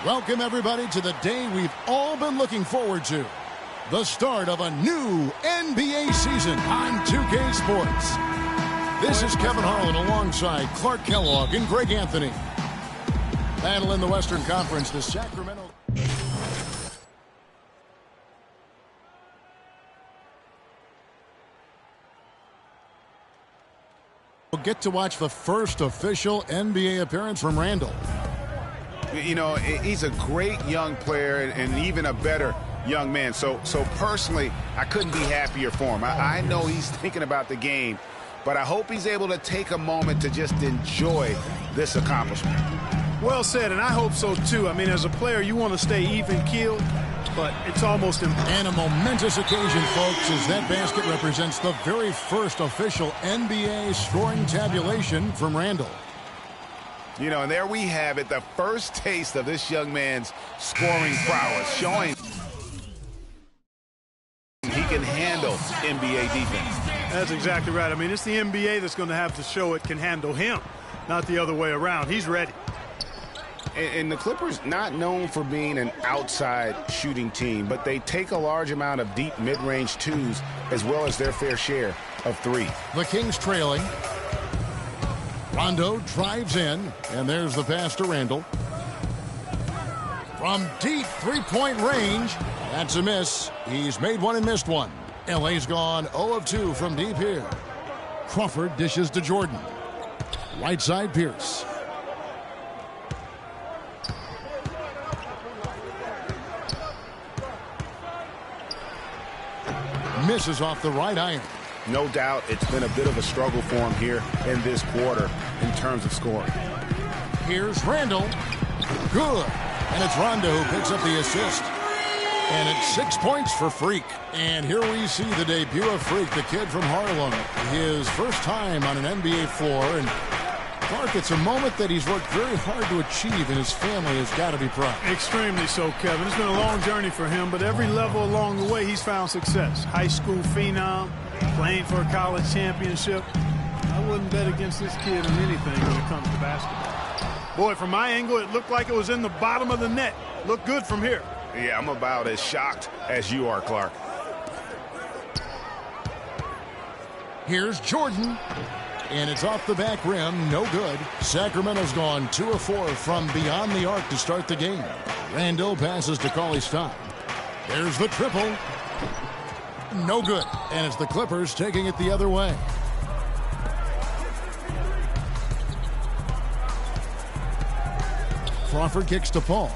Welcome, everybody, to the day we've all been looking forward to. The start of a new NBA season on 2K Sports. This is Kevin Harlan alongside Clark Kellogg and Greg Anthony. Battle in the Western Conference, the Sacramento. We'll get to watch the first official NBA appearance from Randall. You know, he's a great young player and even a better young man. So personally, I couldn't be happier for him. I know he's thinking about the game, but I hope he's able to take a moment to just enjoy this accomplishment. Well said, and I hope so too. I mean, as a player, you want to stay even-keeled, but it's almost impossible. And a momentous occasion, folks, as that basket represents the very first official NBA scoring tabulation from Randall. You know, and there we have it, the first taste of this young man's scoring prowess, showing he can handle NBA defense. That's exactly right. I mean, it's the NBA that's going to have to show it can handle him, not the other way around. He's ready. And the Clippers, not known for being an outside shooting team, but they take a large amount of deep mid-range twos as well as their fair share of three. The Kings trailing. Rondo drives in, and there's the pass to Randall. From deep three-point range, that's a miss. He's made one and missed one. LA's gone 0 of 2 from deep here. Crawford dishes to Jordan. Right side, Pierce. Misses off the right iron. No doubt it's been a bit of a struggle for him here in this quarter in terms of scoring. Here's Randall. Good. And it's Rondo who picks up the assist. And it's 6 points for Freak. And here we see the debut of Freak, the kid from Harlem. His first time on an NBA floor. And Clark, it's a moment that he's worked very hard to achieve, and his family has got to be proud. Extremely so, Kevin. It's been a long journey for him, but every level along the way, he's found success. High school phenom, playing for a college championship. I wouldn't bet against this kid on anything when it comes to basketball. Boy, from my angle, it looked like it was in the bottom of the net. Looked good from here. Yeah, I'm about as shocked as you are, Clark. Here's Jordan. And it's off the back rim, no good. Sacramento's gone 2 of 4 from beyond the arc to start the game. Randall passes to Cauley-Stein. There's the triple. No good. And it's the Clippers taking it the other way. Crawford kicks to Paul.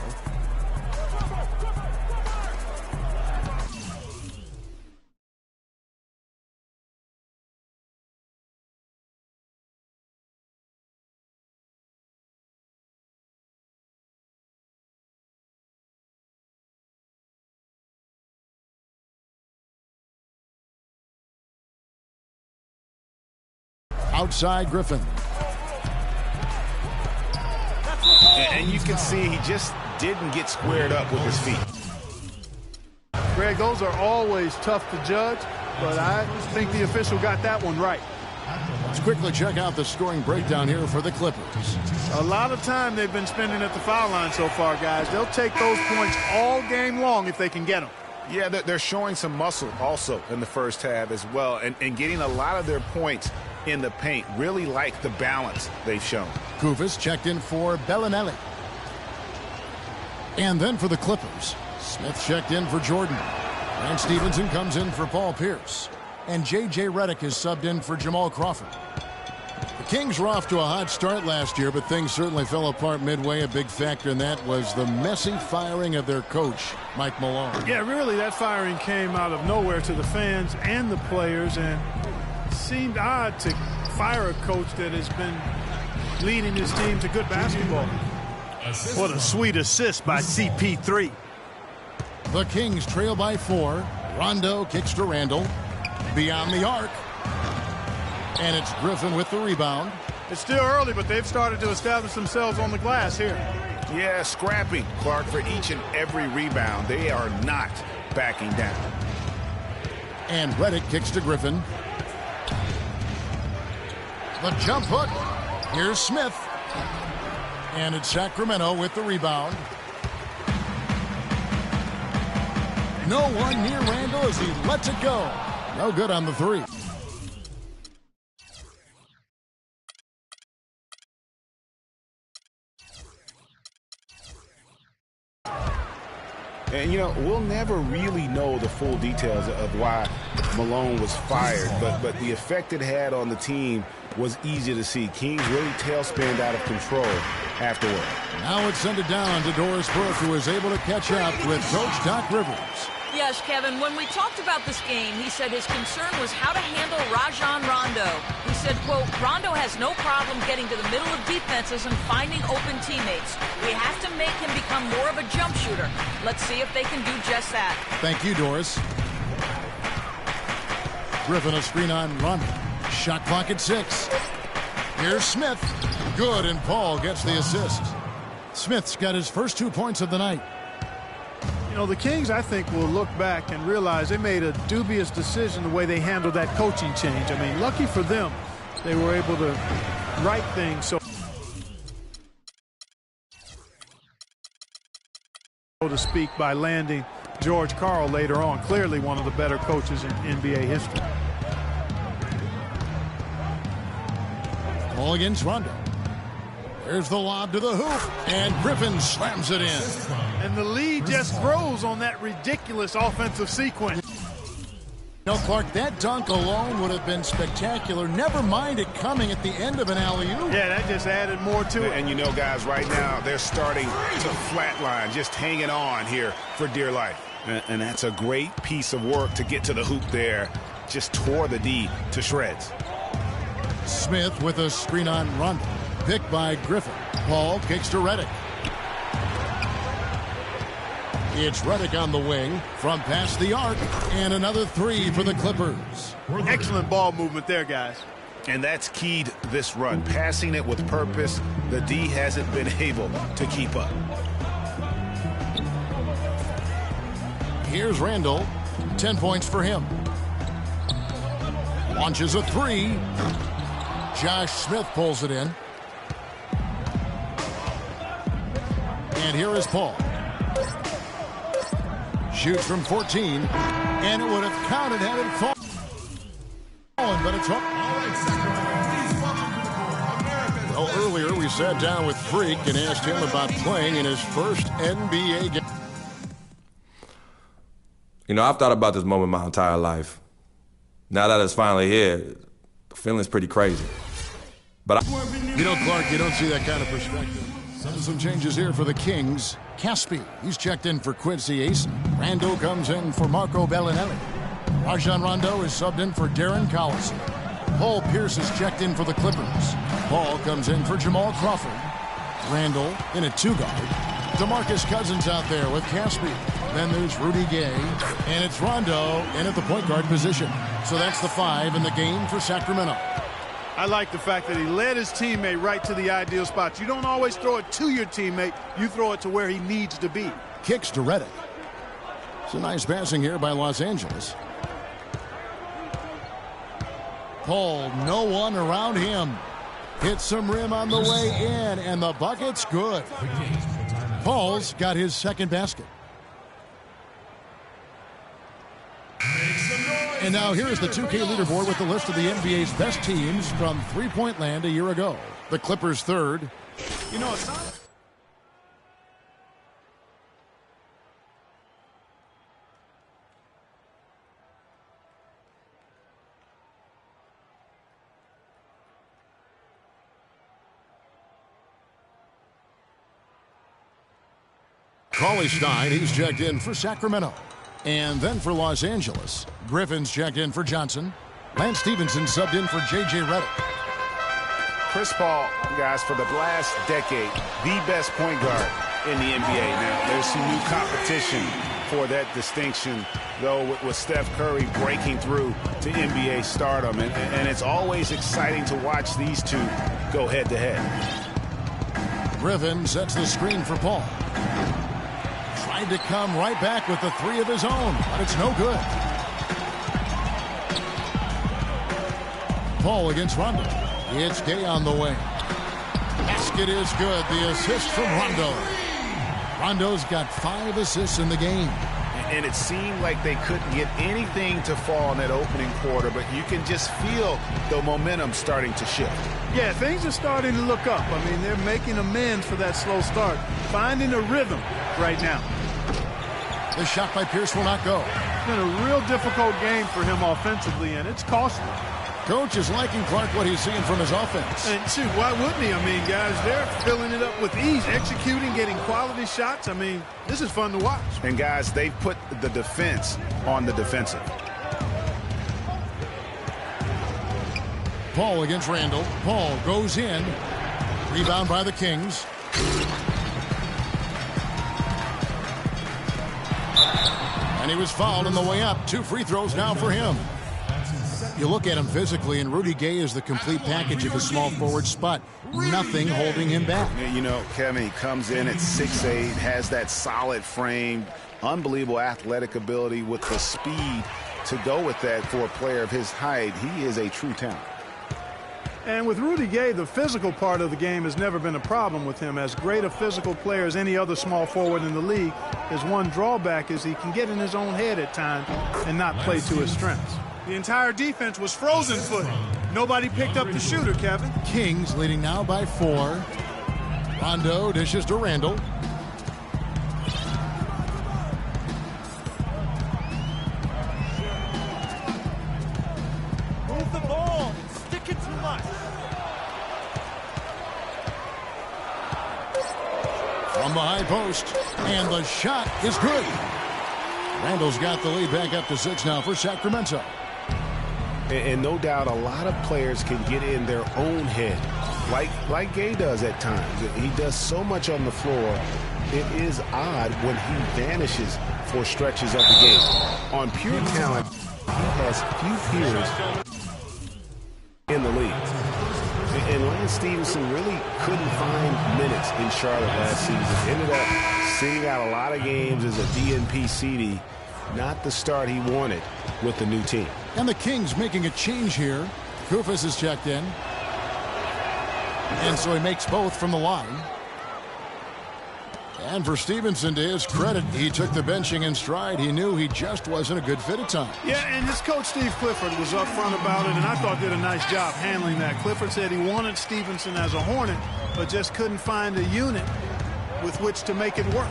Outside Griffin. And you can see he just didn't get squared up with his feet. Greg, those are always tough to judge, but I think the official got that one right. Let's quickly check out the scoring breakdown here for the Clippers. A lot of time they've been spending at the foul line so far, guys. They'll take those points all game long if they can get them. Yeah, they're showing some muscle also in the first half as well, and getting a lot of their points in the paint. Really like the balance they've shown. Kufis checked in for Bellinelli. And then for the Clippers, Smith checked in for Jordan. And Stevenson comes in for Paul Pierce. And J.J. Redick is subbed in for Jamal Crawford. The Kings were off to a hot start last year, but things certainly fell apart midway. A big factor in that was the messy firing of their coach, Mike Malone. Yeah, really, that firing came out of nowhere to the fans and the players, and it seemed odd to fire a coach that has been leading his team to good basketball. What a sweet assist by CP3. The Kings trail by 4. Rondo kicks to Randall. Beyond the arc. And it's Griffin with the rebound. It's still early, but they've started to establish themselves on the glass here. Yeah, scrapping, Clark, for each and every rebound. They are not backing down. And Redick kicks to Griffin. The jump hook. Here's Smith. And it's Sacramento with the rebound. No one near Randall as he lets it go. No good on the three. And, you know, we'll never really know the full details of why Malone was fired, but the effect it had on the team was easy to see. Kings really tailspinned out of control afterward. Now it's sent it down to Doris Burke, who is able to catch up with Coach Doc Rivers. Yes, Kevin, when we talked about this game, he said his concern was how to handle Rajon Rondo. He said, quote, Rondo has no problem getting to the middle of defenses and finding open teammates. We have to make him become more of a jump shooter. Let's see if they can do just that. Thank you, Doris. Griffin a screen on Rondo. Shot clock at 6. Here's Smith. Good, and Paul gets the assist. Smith's got his first 2 points of the night. You know, the Kings, I think, will look back and realize they made a dubious decision the way they handled that coaching change. I mean, lucky for them, they were able to right things so to speak by landing George Karl later on. Clearly one of the better coaches in NBA history. Ball against Rondo. There's the lob to the hoop, and Griffin slams it in. And the lead just grows on that ridiculous offensive sequence. No, Clark, that dunk alone would have been spectacular. Never mind it coming at the end of an alley-oop. Yeah, that just added more to it. And you know, guys, right now they're starting to flatline, just hanging on here for dear life. And that's a great piece of work to get to the hoop there. Just tore the D to shreds. Smith with a screen on Rondo. Picked by Griffin. Paul kicks to Redick. It's Redick on the wing from past the arc, and another three for the Clippers. Excellent ball movement there, guys. And that's keyed this run. Passing it with purpose. The D hasn't been able to keep up. Here's Randall. 10 points for him. Launches a three. Josh Smith pulls it in. And here is Paul. Shoots from 14, and it would have counted had it fallen, but it's home. Well, earlier we sat down with Freak and asked him about playing in his first NBA game. You know, I've thought about this moment my entire life. Now that it's finally here, the feeling's pretty crazy. But you know, Clark, you don't see that kind of perspective. Some changes here for the Kings. Caspi, he's checked in for Quincy Asen. Randall comes in for Marco Bellinelli. Rajon Rondo is subbed in for Darren Collison. Paul Pierce is checked in for the Clippers. Paul comes in for Jamal Crawford. Randall in a two-guard. DeMarcus Cousins out there with Caspi. Then there's Rudy Gay. And it's Rondo in at the point guard position. So that's the 5 in the game for Sacramento. I like the fact that he led his teammate right to the ideal spot. You don't always throw it to your teammate. You throw it to where he needs to be. Kicks to Redick. It's a nice passing here by Los Angeles. Paul, no one around him. Hits some rim on the way in, and the bucket's good. Paul's got his second basket. And now here's the 2K leaderboard with the list of the NBA's best teams from three-point land a year ago. The Clippers third. You know, it's not... Cauley-Stein, he's checked in for Sacramento. And then for Los Angeles, Griffin's checked in for Johnson. Lance Stevenson subbed in for J.J. Redick. Chris Paul, guys, for the last decade, the best point guard in the NBA. Now, there's some new competition for that distinction, though, with Steph Curry breaking through to NBA stardom. And it's always exciting to watch these two go head-to-head. Griffin sets the screen for Paul. Tried to come right back with the three of his own, but it's no good. Paul against Rondo. It's Gay on the wing. Basket is good. The assist from Rondo. Rondo's got 5 assists in the game. And it seemed like they couldn't get anything to fall in that opening quarter, but you can just feel the momentum starting to shift. Yeah, things are starting to look up. I mean, they're making amends for that slow start, finding a rhythm right now. The shot by Pierce will not go. It's been a real difficult game for him offensively, and it's costly. Coach is liking Clark what he's seeing from his offense. And shoot, why wouldn't he? I mean, guys, they're filling it up with ease, executing, getting quality shots. I mean, this is fun to watch. And guys, they've put the defense on the defensive. Paul against Randall. Paul goes in. Rebound by the Kings. And he was fouled on the way up. 2 free throws now for him. You look at him physically, and Rudy Gay is the complete package of a small forward spot. Nothing holding him back. You know, Kevin, he comes in at 6'8", has that solid frame, unbelievable athletic ability with the speed to go with that for a player of his height. He is a true talent. And with Rudy Gay, the physical part of the game has never been a problem with him. As great a physical player as any other small forward in the league, his one drawback is he can get in his own head at times and not play to his strengths. The entire defense was frozen footed. Nobody picked up the shooter, Kevin. Kings leading now by 4. Rondo dishes to Randall. Move the ball. Stick it to much. From the high post. And the shot is good. Randall's got the lead back up to 6 now for Sacramento. And no doubt a lot of players can get in their own head, like Gay does at times. He does so much on the floor, it is odd when he vanishes for stretches of the game. On pure talent, he has few peers in the league. And Lance Stevenson really couldn't find minutes in Charlotte last season. Ended up sitting out a lot of games as a DNP CD. Not the start he wanted with the new team. And the Kings making a change here. Kufis is checked in. And so he makes both from the line. And for Stevenson, to his credit, he took the benching in stride. He knew he just wasn't a good fit at times. Yeah, and this coach, Steve Clifford, was upfront about it, and I thought did a nice job handling that. Clifford said he wanted Stevenson as a Hornet, but just couldn't find a unit with which to make it work.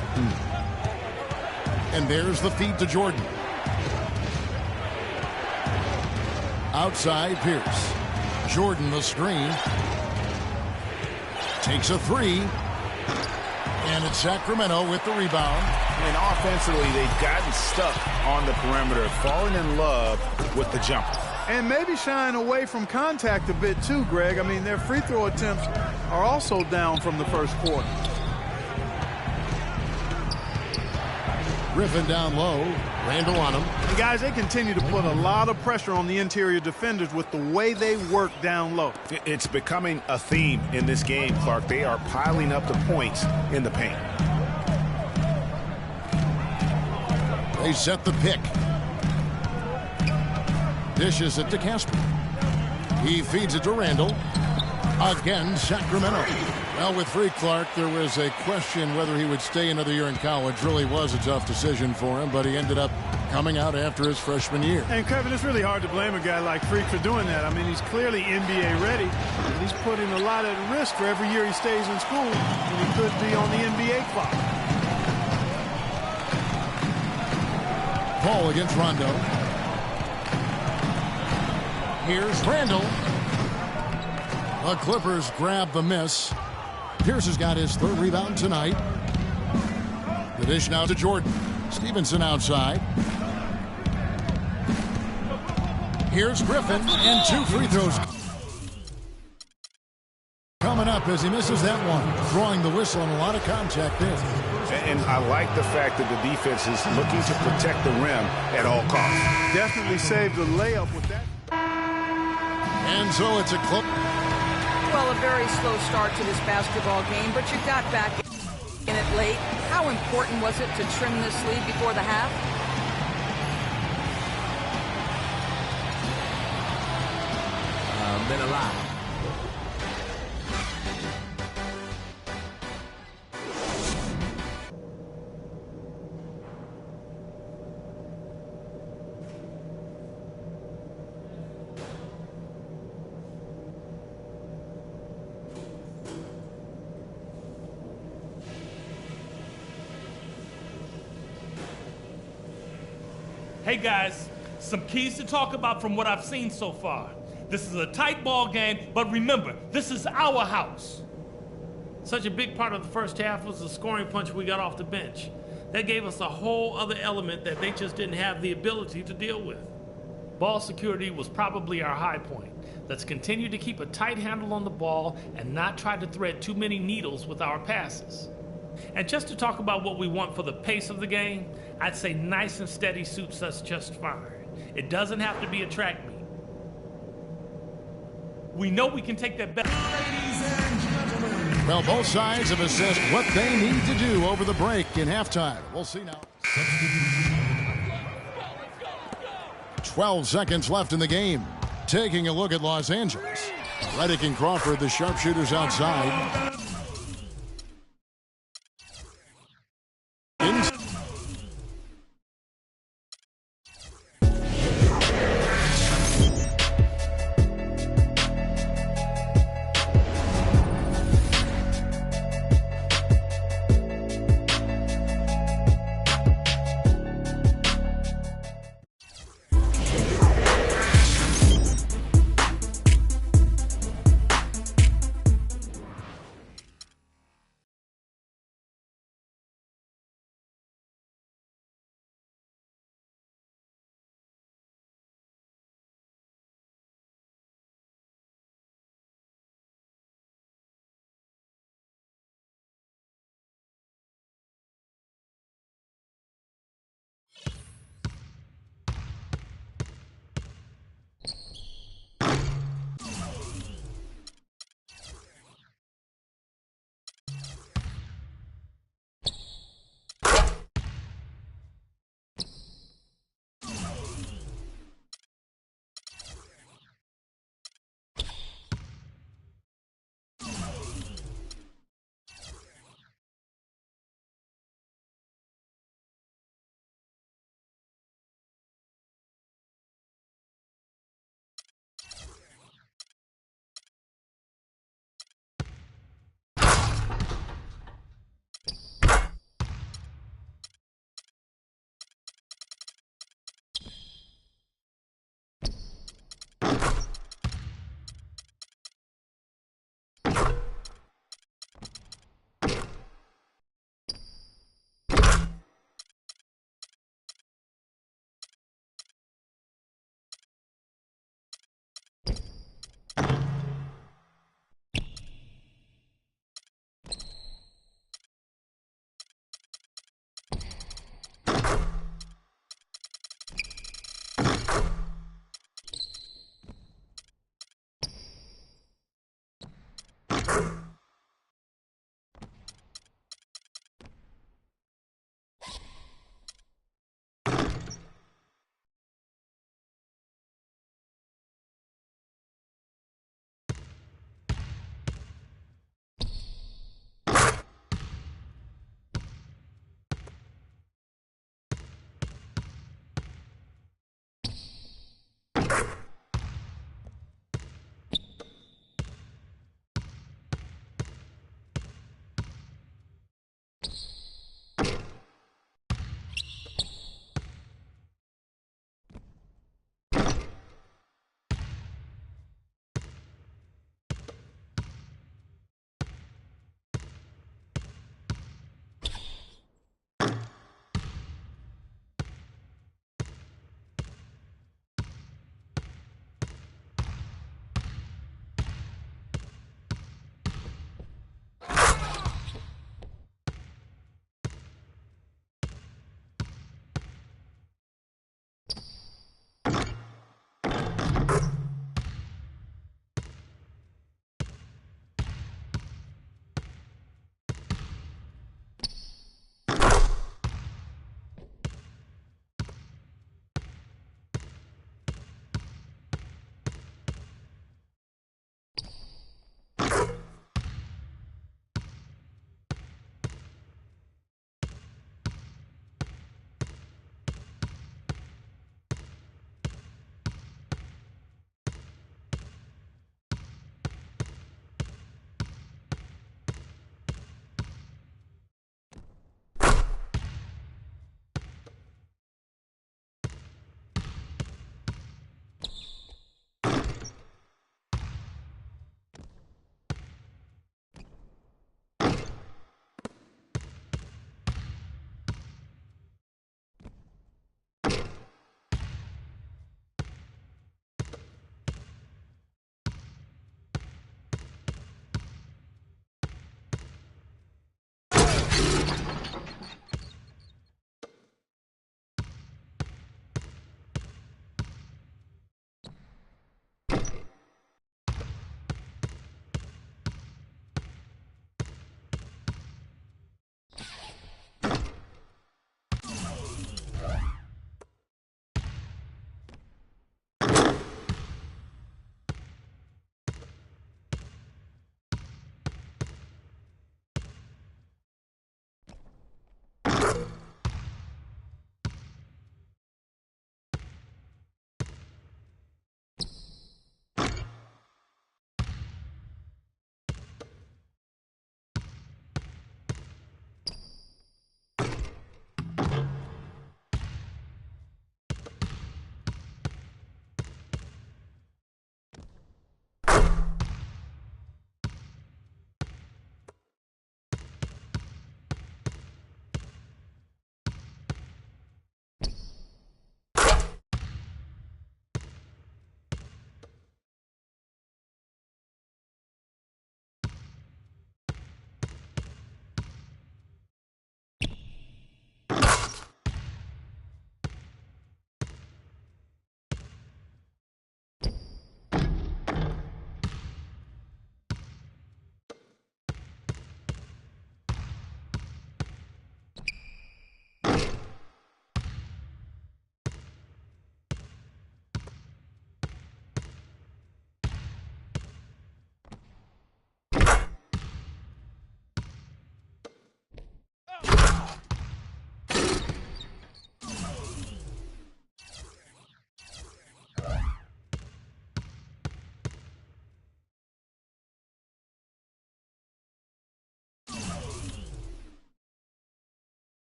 And there's the feed to Jordan. Outside Pierce. Jordan the screen. Takes a 3. And it's Sacramento with the rebound. And offensively, they've gotten stuck on the perimeter, falling in love with the jumper. And maybe shying away from contact a bit too, Greg. I mean, their free throw attempts are also down from the first quarter. Griffin down low. Randall on him. And guys, they continue to put a lot of pressure on the interior defenders with the way they work down low. It's becoming a theme in this game, Clark. They are piling up the points in the paint. They set the pick. Dishes it to Casper. He feeds it to Randall. Again, Sacramento. Well, with Free Clark, there was a question whether he would stay another year in college. Really was a tough decision for him, but he ended up coming out after his freshman year. And, Kevin, it's really hard to blame a guy like Freak for doing that. I mean, he's clearly NBA ready, but he's putting a lot at risk for every year he stays in school, and he could be on the NBA clock. Paul against Rondo. Here's Randall. The Clippers grab the miss. Pierce has got his 3rd rebound tonight. The dish now to Jordan. Stevenson outside. Here's Griffin, and 2 free throws coming up as he misses that one. Throwing the whistle and a lot of contact there. And I like the fact that the defense is looking to protect the rim at all costs. Definitely saved the layup with that. And so it's a clip. Well, a very slow start to this basketball game, but you got back in it late. How important was it to trim this lead before the half? Been a lot. Hey guys, some keys to talk about from what I've seen so far. This is a tight ball game, but remember, this is our house. Such a big part of the first half was the scoring punch we got off the bench. That gave us a whole other element that they just didn't have the ability to deal with. Ball security was probably our high point. Let's continue to keep a tight handle on the ball and not try to thread too many needles with our passes. And just to talk about what we want for the pace of the game, I'd say nice and steady suits us just fine. It doesn't have to be a track meet. We know we can take that back. Well, both sides have assessed what they need to do over the break in halftime. We'll see now. 12 seconds left in the game. Taking a look at Los Angeles. Reddick and Crawford, the sharpshooters outside.